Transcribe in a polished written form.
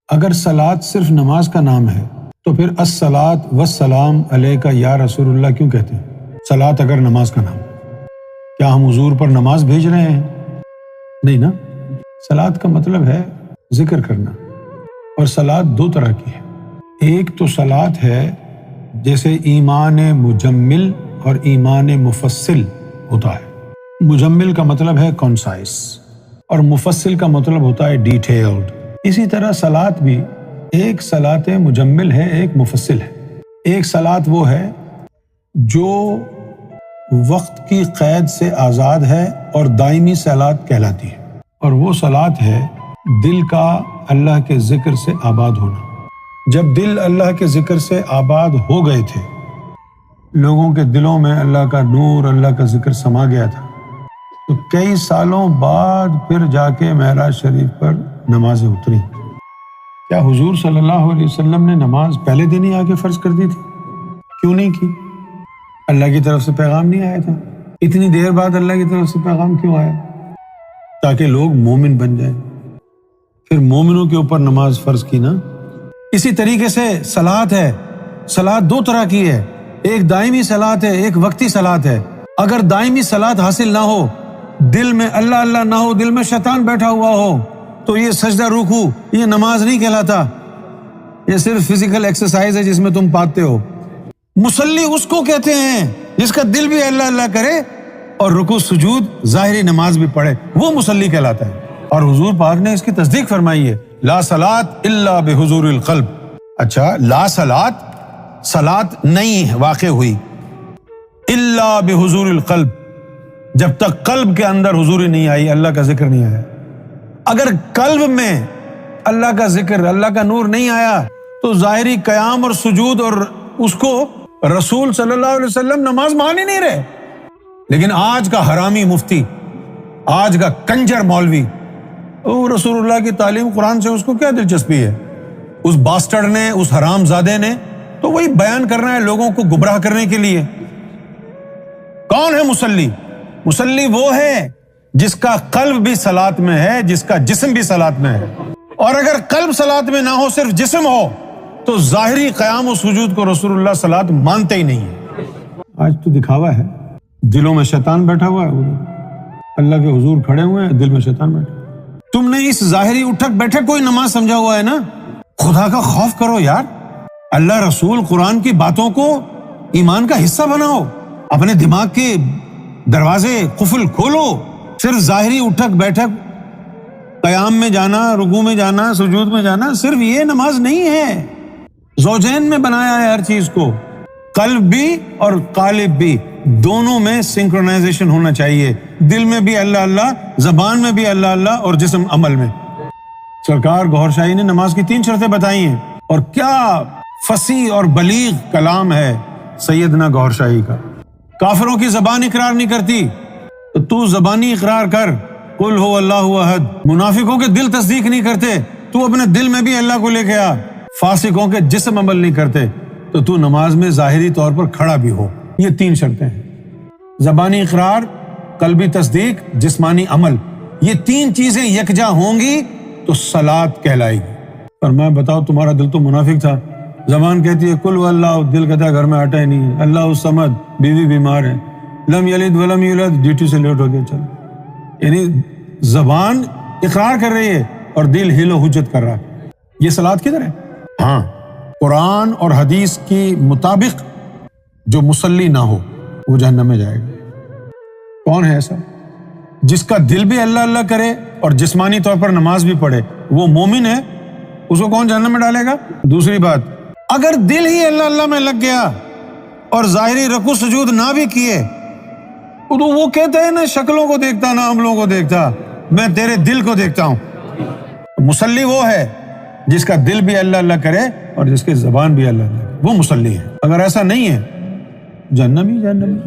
اگر صلاۃ صرف نماز کا نام ہے تو پھر الصلاۃ والسلام علیک یا رسول اللہ کیوں کہتے ہیں؟ صلاۃ اگر نماز کا نام، کیا ہم حضور پر نماز بھیج رہے ہیں؟ نہیں نا۔ صلاۃ کا مطلب ہے ذکر کرنا، اور صلاۃ دو طرح کی ہے۔ ایک تو صلاۃ ہے جیسے ایمان مجمل اور ایمان مفصل ہوتا ہے۔ مجمل کا مطلب ہے کونسائز اور مفصل کا مطلب ہوتا ہے ڈیٹیلڈ۔ اسی طرح صلاۃ بھی ایک صلاۃ مجمل ہے، ایک مفصل ہے۔ ایک صلاۃ وہ ہے جو وقت کی قید سے آزاد ہے اور دائمی صلاۃ کہلاتی ہے، اور وہ صلاۃ ہے دل کا اللہ کے ذکر سے آباد ہونا۔ جب دل اللہ کے ذکر سے آباد ہو گئے تھے، لوگوں کے دلوں میں اللہ کا نور، اللہ کا ذکر سما گیا تھا، تو کئی سالوں بعد پھر جا کے معراج شریف پر نمازیں اتری۔ کیا حضور صلی اللہ علیہ وسلم نے نماز پہلے دن ہی آ کے فرض کر دی تھی؟ کیوں نہیں کی؟ اللہ کی طرف سے پیغام نہیں آیا تھا؟ اتنی دیر بعد اللہ کی طرف سے پیغام کیوں آیا؟ تاکہ لوگ مومن بن جائیں۔ پھر مومنوں کے اوپر نماز فرض کی نا۔ اسی طریقے سے صلاۃ ہے، صلاۃ دو طرح کی ہے، ایک دائمی صلاۃ ہے، ایک وقتی صلاۃ ہے۔ اگر دائمی صلاۃ حاصل نہ ہو، دل میں اللہ اللہ نہ ہو، دل میں شیطان بیٹھا ہوا ہو، تو یہ سجدہ رکوع یہ نماز نہیں کہلاتا، یہ صرف فزیکل ایکسرسائز ہے جس میں تم پاتے ہو۔ مصلی اس کو کہتے ہیں جس کا دل بھی اللہ اللہ کرے اور رکوع سجود ظاہری نماز بھی پڑھے، وہ مصلی کہلاتا ہے۔ اور حضور پاک نے اس کی تصدیق فرمائی ہے، لا صلاۃ الا بحضور القلب۔ اچھا، لا صلاۃ نہیں واقع ہوئی الا بحضور القلب، جب تک قلب کے اندر حضوری نہیں آئی، اللہ کا ذکر نہیں آیا۔ اگر قلب میں اللہ کا ذکر، اللہ کا نور نہیں آیا، تو ظاہری قیام اور سجود اور اس کو رسول صلی اللہ علیہ وسلم نماز مان ہی نہیں رہے۔ لیکن آج کا حرامی مفتی، آج کا کنجر مولوی، رسول اللہ کی تعلیم قرآن سے اس کو کیا دلچسپی ہے؟ اس باسٹرڈ نے، اس حرام زادے نے تو وہی بیان کرنا ہے لوگوں کو گمراہ کرنے کے لیے۔ کون ہے مصلی؟ مصلی وہ ہے جس کا قلب بھی صلاۃ میں ہے، جس کا جسم بھی صلاۃ میں ہے۔ اور اگر قلب صلاۃ میں نہ ہو، صرف جسم ہو، تو ظاہری قیام و سجود کو رسول اللہ صلاۃ مانتے ہی نہیں ہے۔ آج تو دکھاوا ہے، دلوں میں شیطان بیٹھا ہوا ہے، اللہ کے حضور کھڑے ہوئے ہیں، دل میں شیطان بیٹھا۔ تم نے اس ظاہری اٹھک بیٹھک کوئی نماز سمجھا ہوا ہے نا۔ خدا کا خوف کرو یار، اللہ رسول قرآن کی باتوں کو ایمان کا حصہ بناؤ، اپنے دماغ کے دروازے قفل کھولو۔ صرف ظاہری اٹھک بیٹھک، قیام میں جانا، رکوع میں جانا، سجود میں جانا، صرف یہ نماز نہیں ہے۔ زوجین میں بنایا ہے ہر چیز کو، قلب بھی اور قالب بھی، دونوں میں سنکرونائزیشن ہونا چاہیے۔ دل میں بھی اللہ اللہ، زبان میں بھی اللہ اللہ، اور جسم عمل میں۔ سرکار گوھر شاہی نے نماز کی 3 شرطیں بتائی ہیں، اور کیا فصیح اور بلیغ کلام ہے سیدنا گوھر شاہی کا۔ کافروں کی زبان اقرار نہیں کرتی تو زبانی اقرار کر، قل هو اللہ احد۔ منافقوں کے دل تصدیق نہیں کرتے تو اپنے دل میں بھی اللہ کو لے کے آ۔ فاسقوں کے جسم عمل نہیں کرتے تو نماز میں ظاہری طور پر کھڑا بھی ہو۔ یہ 3 شرطیں ہیں، زبانی اقرار، قلبی تصدیق، جسمانی عمل۔ یہ 3 چیزیں یکجا ہوں گی تو صلاۃ کہلائے گی۔ فرمایا بتاؤ تمہارا دل تو منافق تھا، زبان کہتی ہے قل واللہ، دل کہتا ہے گھر میں آٹا ہی نہیں ہے، اللہ الصمد، بیوی بیمار ہے، لم یلد ولم یولد، ڈیوٹی سے لیٹ ہو گیا، چل۔ یعنی زبان اقرار کر رہی ہے اور دل حل و حجت کر رہا ہے۔ یہ صلاۃ کدھر ہے؟ ہاں، قرآن اور حدیث کے مطابق جو مصلی نہ ہو وہ جہنم میں جائے گا۔ کون ہے ایسا؟ جس کا دل بھی اللہ اللہ کرے اور جسمانی طور پر نماز بھی پڑھے، وہ مومن ہے، اس کو کون جہنم میں ڈالے گا؟ دوسری بات، اگر دل ہی اللہ اللہ میں لگ گیا اور ظاہری رکوع سجود نہ بھی کیے، تو وہ کہتا ہے نہ شکلوں کو دیکھتا نہ عملوں کو دیکھتا، میں تیرے دل کو دیکھتا ہوں۔ مصلی وہ ہے جس کا دل بھی اللہ اللہ کرے اور جس کی زبان بھی اللہ اللہ کرے، وہ مصلی ہے۔ اگر ایسا نہیں ہے، جہنم ہی جہنم۔